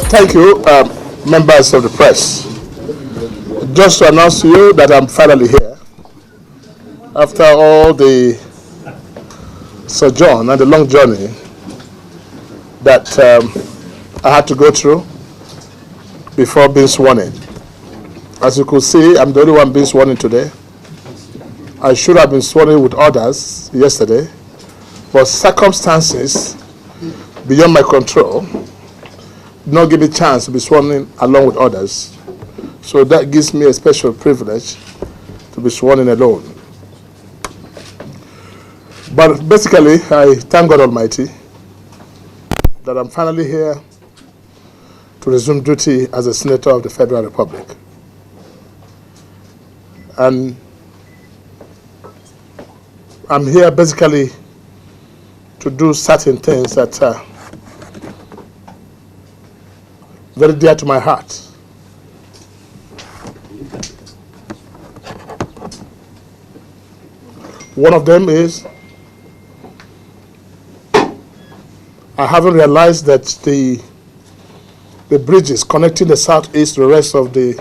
Thank you, members of the press. Just to announce to you that I'm finally here. After all the sojourn and the long journey that I had to go through before being sworn in. As you could see, I'm the only one being sworn in today. I should have been sworn in with others yesterday, but circumstances beyond my control did not give me a chance to be sworn in along with others. So that gives me a special privilege to be sworn in alone. But basically, I thank God Almighty that I'm finally here to resume duty as a Senator of the Federal Republic. And I'm here basically to do certain things that are very dear to my heart. One of them is I haven't realized that the bridges connecting the southeast to the rest of the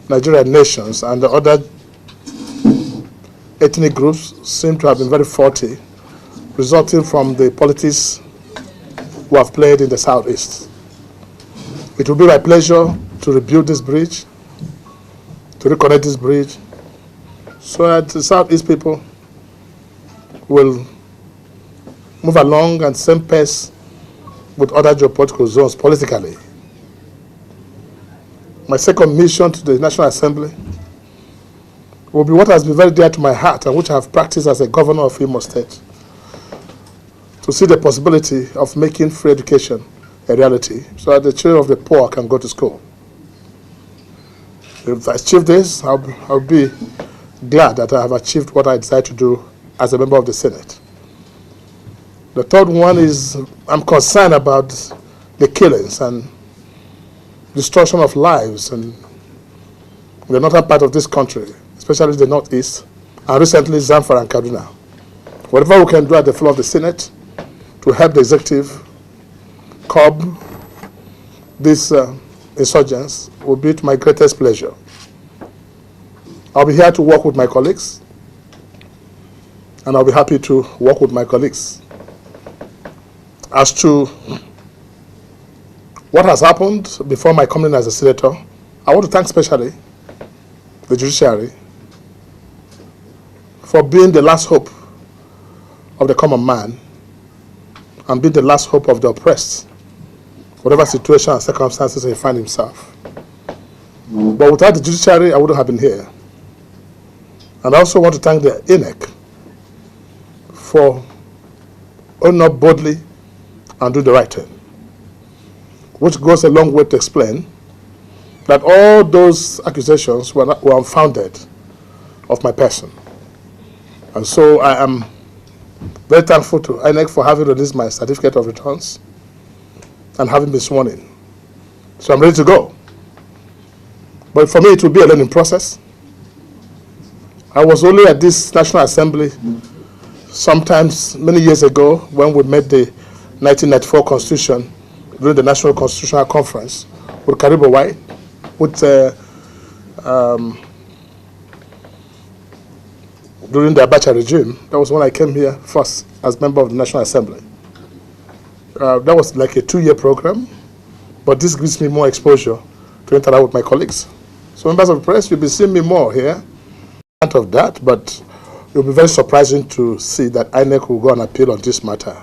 Nigerian nations and the other ethnic groups seem to have been very faulty, resulting from the politics we have played in the southeast. It will be my pleasure to rebuild this bridge, to reconnect this bridge, so that the southeast people will move along at the same pace with other geopolitical zones politically. My second mission to the National Assembly will be what has been very dear to my heart and which I have practiced as a governor of Imo State, to see the possibility of making free education a reality so that the children of the poor can go to school. If I achieve this, I'll be glad that I have achieved what I decided to do as a member of the Senate. The third one is I'm concerned about the killings and destruction of lives in the northern part of this country, especially the northeast, and recently Zamfara and Kaduna. Whatever we can do at the floor of the Senate to help the executive curb these insurgents will be to my greatest pleasure. I'll be here to work with my colleagues, and I'll be happy to work with my colleagues. As to what has happened before my coming as a senator, I want to thank especially the Judiciary for being the last hope of the common man and being the last hope of the oppressed, whatever situation and circumstances he finds himself. But without the Judiciary, I wouldn't have been here. And I also want to thank the INEC for owning up boldly and do the right thing, which goes a long way to explain that all those accusations were unfounded of my person. And so I am very thankful to INEC for having released my certificate of returns and having been sworn in. So I'm ready to go. But for me, it will be a learning process. I was only at this National Assembly sometimes many years ago when we made the 1994 Constitution during the National Constitutional Conference with Karibo White, with during the Abacha regime. That was when I came here first as member of the National Assembly. That was like a 2-year program, but this gives me more exposure to interact with my colleagues. So members of the press, you'll be seeing me more here. Part of that, but it will be very surprising to see that INEC will go and appeal on this matter,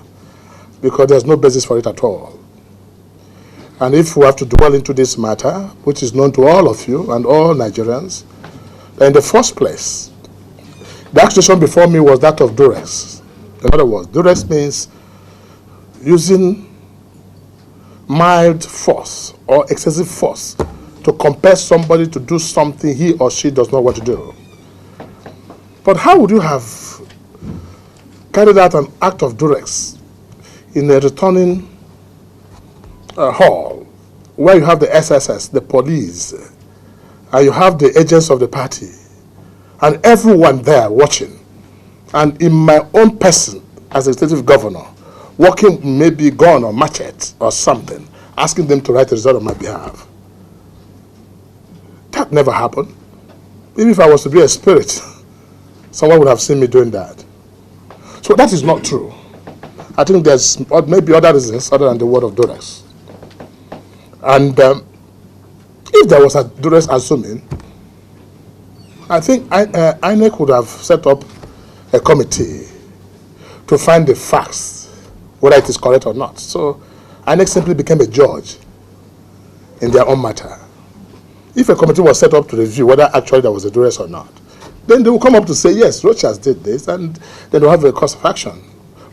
because there's no basis for it at all. And if we have to dwell into this matter, which is known to all of you and all Nigerians, in the first place, the accusation before me was that of duress. In other words, duress means using mild force or excessive force to compel somebody to do something he or she does not want to do. But how would you have carried out an act of duress in a returning hall where you have the SSS, the police, and you have the agents of the party, and everyone there watching, and in my own person as executive governor, working maybe gun or machete or something, asking them to write a result on my behalf. That never happened. Even if I was to be a spirit, someone would have seen me doing that. So that is not true. I think there's maybe other reasons other than the word of duress. And if there was a duress assuming, I think INEC would have set up a committee to find the facts, whether it is correct or not. So INEC simply became a judge in their own matter. If a committee was set up to review whether actually there was a duress or not, then they will come up to say, yes, Rochas did this, and then they'll have a course of action.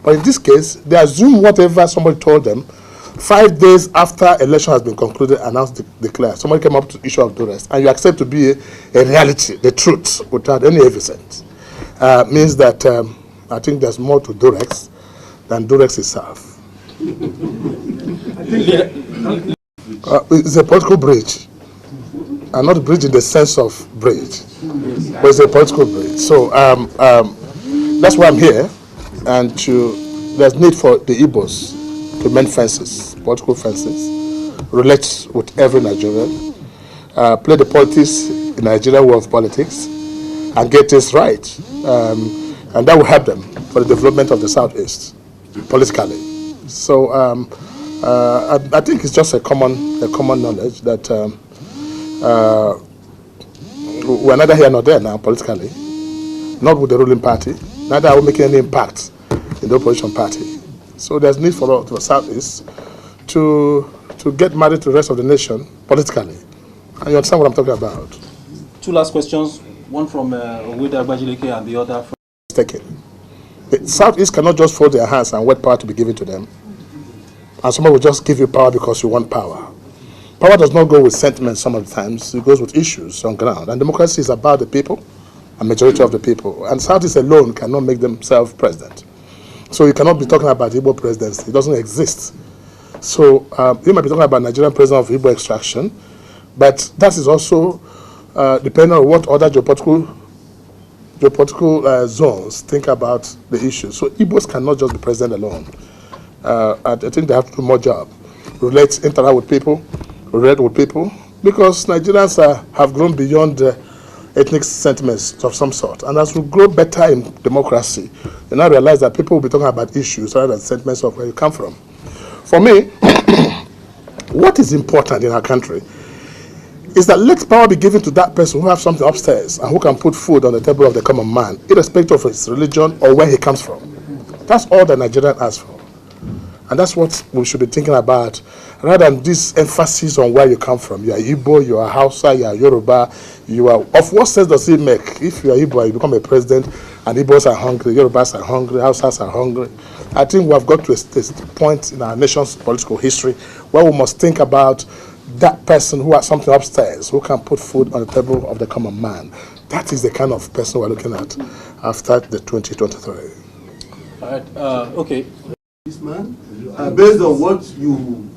But in this case, they assume whatever somebody told them 5 days after election has been concluded, announced, declared. Somebody came up to issue of duress, and you accept to be a reality, the truth, without any evidence. Means that I think there's more to duress than duress itself. It's a political bridge. And not a bridge in the sense of bridge, but it's a political bridge. So that's why I'm here, and there's need for the Igbos to mend fences, political fences, relate with every Nigerian, play the politics in Nigeria way of politics, and get this right. And that will help them for the development of the Southeast, politically. So I think it's just a common knowledge that we're neither here nor there now politically, not with the ruling party, neither are we making any impact in the opposition party. So there's need for the Southeast to get married to the rest of the nation politically. And you understand what I'm talking about? 2 last questions, one from Oweda Bajileke and the other from... The Southeast cannot just fold their hands and wait power to be given to them. And someone will just give you power because you want power. Power does not go with sentiments some of the times, it goes with issues on ground. And democracy is about the people, a majority of the people. And Southeast alone cannot make themselves president. So you cannot be talking about Igbo presidency, it doesn't exist. So you might be talking about Nigerian president of Igbo extraction, but that is also depending on what other geopolitical zones think about the issue. So Igbos cannot just be president alone. I think they have to do more job. Interact with people, relate with people, because Nigerians have grown beyond ethnic sentiments of some sort. And as we grow better in democracy, you now realize that people will be talking about issues rather than sentiments of where you come from. For me, what is important in our country is that let power be given to that person who has something upstairs and who can put food on the table of the common man, irrespective of his religion or where he comes from. That's all the Nigerian asks for. And that's what we should be thinking about, rather than this emphasis on where you come from. You are Igbo, you are Hausa, you are Yoruba, you are... Of what sense does it make if you are Igbo and you become a president and Igbos are hungry, Yorubas are hungry, Hausas are hungry? I think we have got to a point in our nation's political history where we must think about that person who has something upstairs, who can put food on the table of the common man. That is the kind of person we're looking at after the 2023. All right, okay. This man, based on what you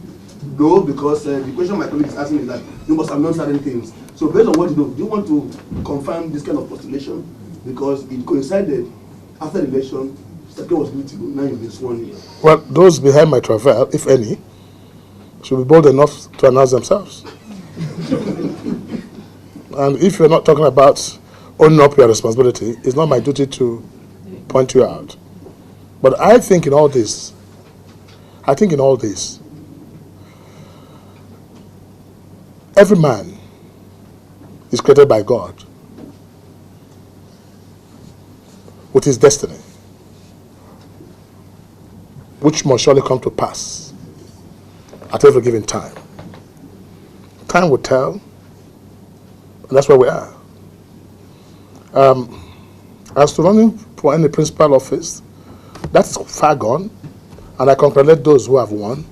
know, because the question my colleague is asking is that you must have known certain things. So based on what you know, do you want to confirm this kind of postulation? Because it coincided after the election, Stake was guilty, now you've been sworn in. Well, those behind my travel, if any, should be bold enough to announce themselves. And if you're not talking about owning up your responsibility, it's not my duty to point you out. But I think in all this, every man is created by God with his destiny, which must surely come to pass at every given time. Time will tell, and that's where we are. As to running for any principal office, that's far gone, and I congratulate those who have won,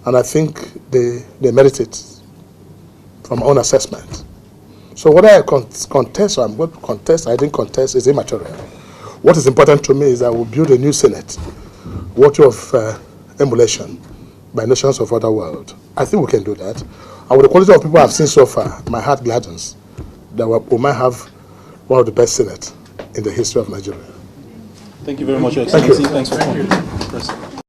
and I think they merit it from my own assessment. So whether I contest or I'm going to contest, I didn't contest, is immaterial. What is important to me is that we'll build a new Senate, worthy of emulation by nations of other world. I think we can do that. And with the quality of people I've seen so far, my heart gladdens that we might have one of the best Senate in the history of Nigeria. Thank you very much, Your Excellency. Thanks for coming.